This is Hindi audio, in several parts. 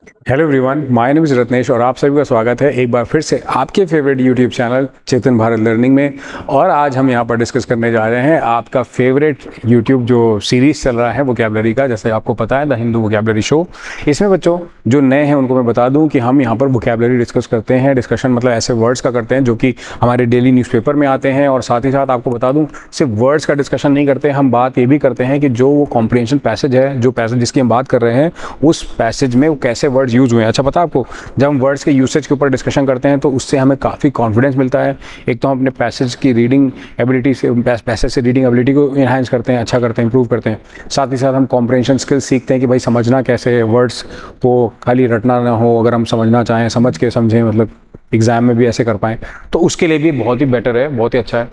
Hello everyone, my name is Ratnesh और आप सभी का स्वागत है एक बार फिर से आपके फेवरेट यूट्यूब चैनल चेतन भारत लर्निंग में। और आज हम यहाँ पर डिस्कस करने जा रहे हैं आपका फेवरेट यूट्यूब जो सीरीज़ चल रहा है वोकैबलरी का, जैसे आपको पता है द हिंदू वोकैबलरी शो। इसमें बच्चों जो नए हैं उनको मैं बता दूँ कि हम यहाँ पर वोकैबलरी डिस्कस करते हैं। डिस्कशन मतलब ऐसे वर्ड्स का करते हैं जो कि हमारे डेली न्यूज़पेपर में आते हैं, और साथ ही साथ आपको बता दूँ सिर्फ वर्ड्स का डिस्कशन नहीं करते, हम बात ये भी करते हैं कि जो वो कॉम्प्रिहेंशन पैसेज है, जो पैसेज जिसकी हम बात कर रहे हैं उस पैसेज में वो कैसे वर्ड्स यूज़ हुए हैं। अच्छा पता है आपको, जब हम वर्ड्स के यूसेज के ऊपर डिस्कशन करते हैं तो उससे हमें काफ़ी कॉन्फिडेंस मिलता है। एक तो हम अपने पैसेज की रीडिंग एबिलिटी से पैसेज से रीडिंग एबिलिटी को इन्हांस करते हैं, अच्छा करते हैं, इंप्रूव करते हैं। साथ ही साथ हम कॉम्प्रिहेंशन स्किल्स सीखते हैं कि भाई समझना कैसे है, वर्ड्स को खाली रटना ना हो, अगर हम समझना चाहें समझ के समझें, मतलब एग्जाम में भी ऐसे कर पाएँ, तो उसके लिए भी बहुत ही बेटर है, बहुत ही अच्छा है।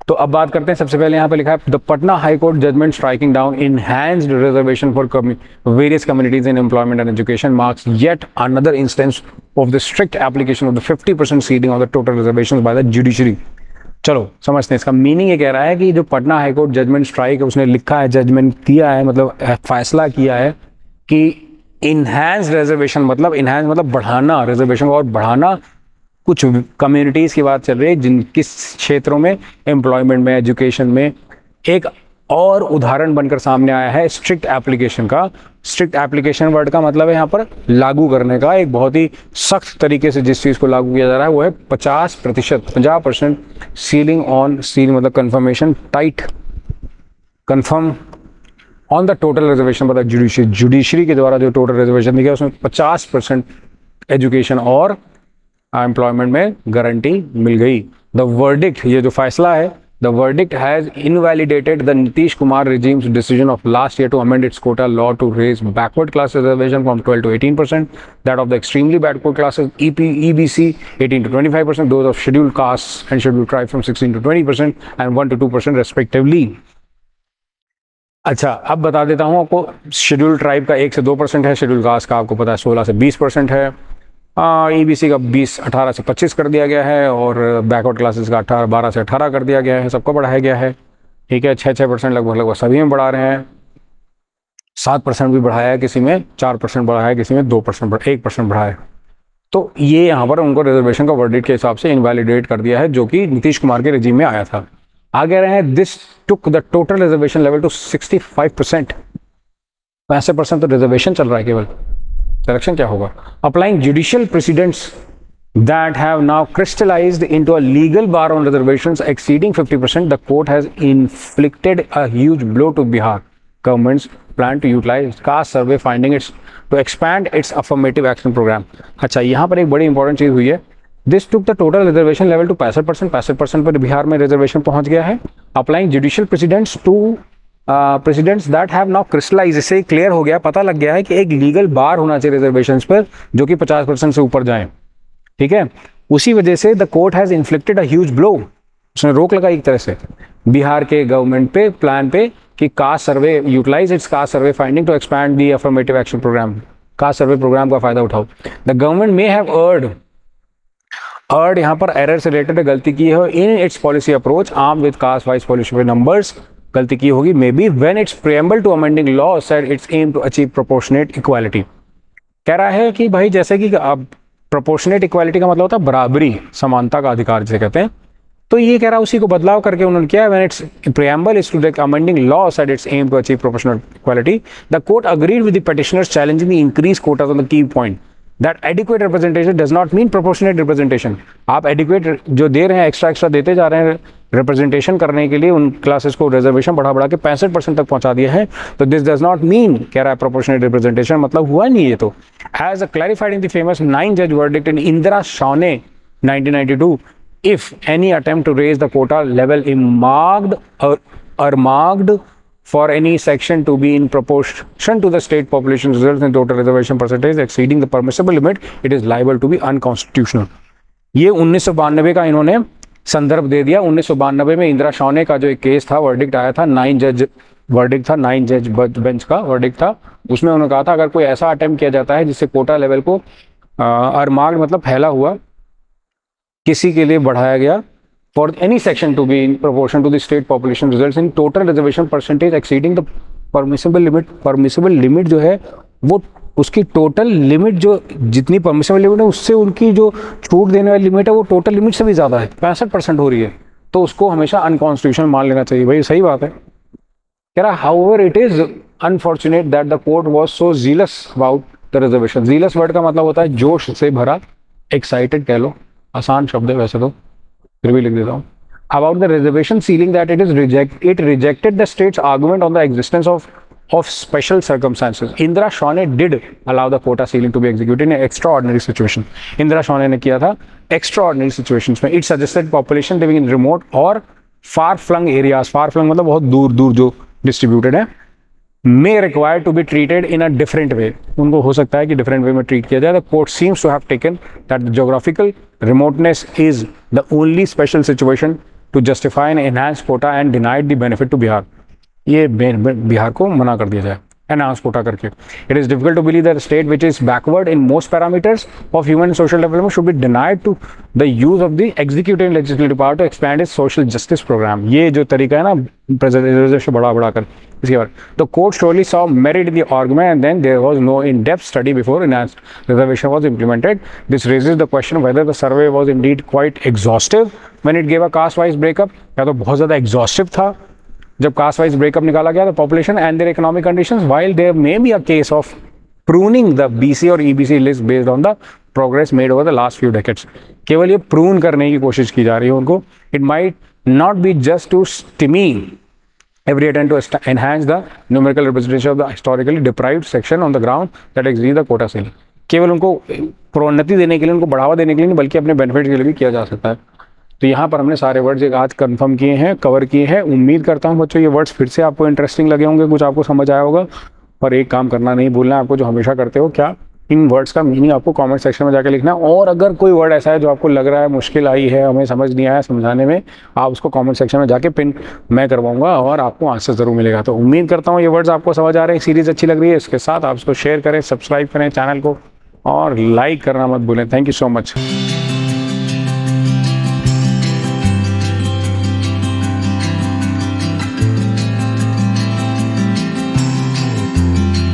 तो अब बात करते हैं, सबसे पहले यहाँ पे लिखा है the Patna high court judgement striking down enhanced reservation for various communities in employment and education marks yet another instance of the strict application of the 50% ceiling of the total reservation by the judiciary. चलो समझते हैं इसका मीनिंग। ये कह रहा है कि जो Patna high court judgement strike है, उसने लिखा है, जजमेंट किया है, मतलब फैसला किया है कि इनहैंस रिजर्वेशन मतलब इनहैंस मतलब बढ़ाना, रिजर्वेशन और बढ़ाना कुछ कम्युनिटीज़ की बात चल रही है जिन किस क्षेत्रों में, एम्प्लॉयमेंट में, एजुकेशन में। एक और उदाहरण बनकर सामने आया है स्ट्रिक्ट एप्लीकेशन का। स्ट्रिक्ट एप्लीकेशन वर्ड का मतलब है यहाँ पर लागू करने का, एक बहुत ही सख्त तरीके से जिस चीज़ को लागू किया जा रहा है वो है 50% सीलिंग ऑन, सील मतलब confirmation, tight confirm on the total reservation by the judiciary. Judiciary के द्वारा जो टोटल रिजर्वेशन दिया उसमें 50% एजुकेशन और एम्प्लॉयमेंट में गारंटी मिल गई। द वर्डिक्ट, ये जो फैसला है, the verdict has invalidated the Nitish Kumar regime's decision of last year to amend its quota law to raise backward class reservation from 12 to 18%, that of the extremely backward classes EBC 18 to 25%, those of scheduled castes and scheduled tribes from 16 to 20% and 1 to 2% respectively। अच्छा अब बता देता हूँ आपको, शेड्यूल ट्राइब का 1 से 2% है, शेड्यूल कास्ट का आपको पता है 16 से 20% है, ईबीसी का 18 से 25 कर दिया गया है, और बैकवर्ड क्लासेस का 12 से 18 कर दिया गया है, सबको बढ़ाया गया है। ठीक है, 6% लगभग सभी में बढ़ा रहे हैं। 7% भी बढ़ाया है किसी में, 4% बढ़ाया है किसी में, 2% 1% बढ़ाया है। तो ये यहाँ पर उनको रिजर्वेशन का वर्डिक्ट के हिसाब से इनवैलिडेट कर दिया है, जो कि नीतीश कुमार के रेजिम में आया था। आगे रहे हैं, this took the total reservation level to 65%। 65% तो रिजर्वेशन चल रहा है केवल, सिलेक्शन क्या होगा। Applying judicial precedents that have now crystallized into a legal bar on reservations exceeding 50%, the court has inflicted a huge blow to Bihar government's plan to utilize caste survey finding its to expand its affirmative action program। अच्छा, यहाँ पर एक बड़ी इंपॉर्टेंट चीज हुई है। This took the total reservation level to 65%। 65% पर बिहार में रिजर्वेशन पहुंच गया है। Applying judicial precedents to precedents that have now crystallize, इससे क्लियर हो गया, पता लग गया है कि एक लीगल बार होना चाहिए रिजर्वेशंस पर जो कि 50% से ऊपर जाए। ठीक है, उसी वजह से the court has inflicted a huge blow, उसने रोक लगाई एक तरह से बिहार के गवर्नमेंट पे, प्लान पे, कि caste survey utilize its caste survey finding to expand the affirmative action program. Caste survey program का फायदा उठाओ। The government may have erred यहाँ पर एरर से रिलेटेड गलती की है in its policy approach arm with caste wise policy numbers, गलती की होगी may be when its preamble to amending law said its aim to achieve proportionate equality. कह रहा है कि भाई जैसे कि अब प्रोपोर्शनेट इक्वालिटी का मतलब होता है बराबरी, समानता का अधिकार जिसे कहते हैं, तो ये कह रहा है उसी को बदलाव करके उन्होंने किया। When its preamble is to the amending law said its aim to achieve proportionate equality, the court agreed with the petitioners challenging the increase quotas on the key point that adequate representation does not mean proportionate representation. आप एडिक्वेट जो दे रहे हैं, एक्स्ट्रा देते जा रहे हैं रिप्रेजेंटेशन करने के लिए, उन क्लासेस को रिजर्वेशन बढ़ा के 65% तक पहुंचा दिया है, तो दिस डज नॉट मीन, कह रहा है, प्रोपोर्शनेट रिप्रेजेंटेशन, मतलब हुआ नहीं ये तो। As a clarified in the famous 9 जज वर्डिक्ट इन इंदिरा शाने 1992, if any attempt to raise the quota level is marked for any section to be in proportion to the state population results in total reservation percentage exceeding the permissible limit, it is liable to be unconstitutional। ये 1992 का इन्होंने संदर्भ दे दिया। 1992 में इंदिरा शाने का जो एक केस था, वर्डिक्ट आया था, 9 जज वर्डिक्ट था, 9 जज बेंच का वर्डिक्ट था। उसमें उन्होंने कहा था अगर कोई ऐसा अटेम्प्ट किया जाता है जिससे कोटा लेवल को अरमार्क्ड मतलब फैला हुआ किसी के लिए बढ़ाया गया, for any section to be in proportion to the state population results in total reservation percentage exceeding the permissible limit. Permissible limit जो है वो उसकी टोटल लिमिट जो जितनी परमिशन लिमिट है उससे उनकी जो छूट देने वाली लिमिट है वो टोटल लिमिट से भी ज़्यादा है, 65% हो रही है, तो उसको हमेशा अनकॉन्स्टिट्यूशनल मान लेना चाहिए। भाई सही बात है। कह रहा however it is unfortunate that the court was so jealous about the reservation. Jealous word का मतलब होता है जोश से भरा, एक्साइटेड कह लो, आसान शब्द है वैसे तो, फिर भी लिख देता हूँ। About the reservation ceiling that it rejected the state's argument on the existence of special circumstances. Indira Shawne did allow the quota ceiling to be executed in an extraordinary situation. Indira Shawne ने किया था extraordinary situations में. It suggested population living in remote और far flung areas, far flung मतलब बहुत दूर दूर जो distributed है, may require to be treated in a different way. उनको हो सकता है कि different way में treat किया जाए. The court seems to have taken that the geographical remoteness is the only special situation to justify an enhanced quota and denied the benefit to Bihar. ये बिहार को मना कर दिया जाए enhanced quota करके. It is difficult to believe that a state which is backward in most parameters of human and social development should be denied to the use of the executive and legislative power to expand its social justice program. ये जो तरीका है ना प्रेसिडेंट से बढ़ा कर इसके बाद, the court surely saw merit in the argument and then there was no in-depth study before enhanced reservation was implemented. This raises the question whether the survey was indeed quite exhaustive when it gave a caste-wise breakup. या तो बहुत ज़्यादा exhaustive था जब कास्ट वाइज ब्रेकअप निकाला गया, the population and their economic conditions, while there may be a case of pruning the BC और EBC list based on the progress made over the last few decades. केवल ये प्रून करने की कोशिश की जा रही है उनको। It might not be just to stymie every attempt to enhance the numerical representation of the historically deprived section on the ground that exceeds the quota ceiling. केवल उनको प्रोन्नति देने के लिए, उनको बढ़ावा देने के लिए नहीं, बल्कि अपने बेनिफिट के लिए भी किया जा सकता है। तो यहाँ पर हमने सारे वर्ड्स एक आज कंफर्म किए हैं, कवर किए हैं। उम्मीद करता हूँ बच्चों ये वर्ड्स फिर से आपको इंटरेस्टिंग लगे होंगे, कुछ आपको समझ आया होगा। और एक काम करना नहीं भूलना है आपको, जो हमेशा करते हो, क्या इन वर्ड्स का मीनिंग आपको कमेंट सेक्शन में जाकर लिखना है। और अगर कोई वर्ड ऐसा है जो आपको लग रहा है मुश्किल आई है, हमें समझ नहीं आया समझाने में, आप उसको कमेंट सेक्शन में जाके पिन मैं करवाऊंगा और आपको आंसर ज़रूर मिलेगा। तो उम्मीद करता हूँ ये वर्ड्स आपको समझ आ रहे हैं, सीरीज़ अच्छी लग रही है। इसके साथ आप इसको शेयर करें, सब्सक्राइब करें चैनल को और लाइक करना मत भूलें। Thank you so much.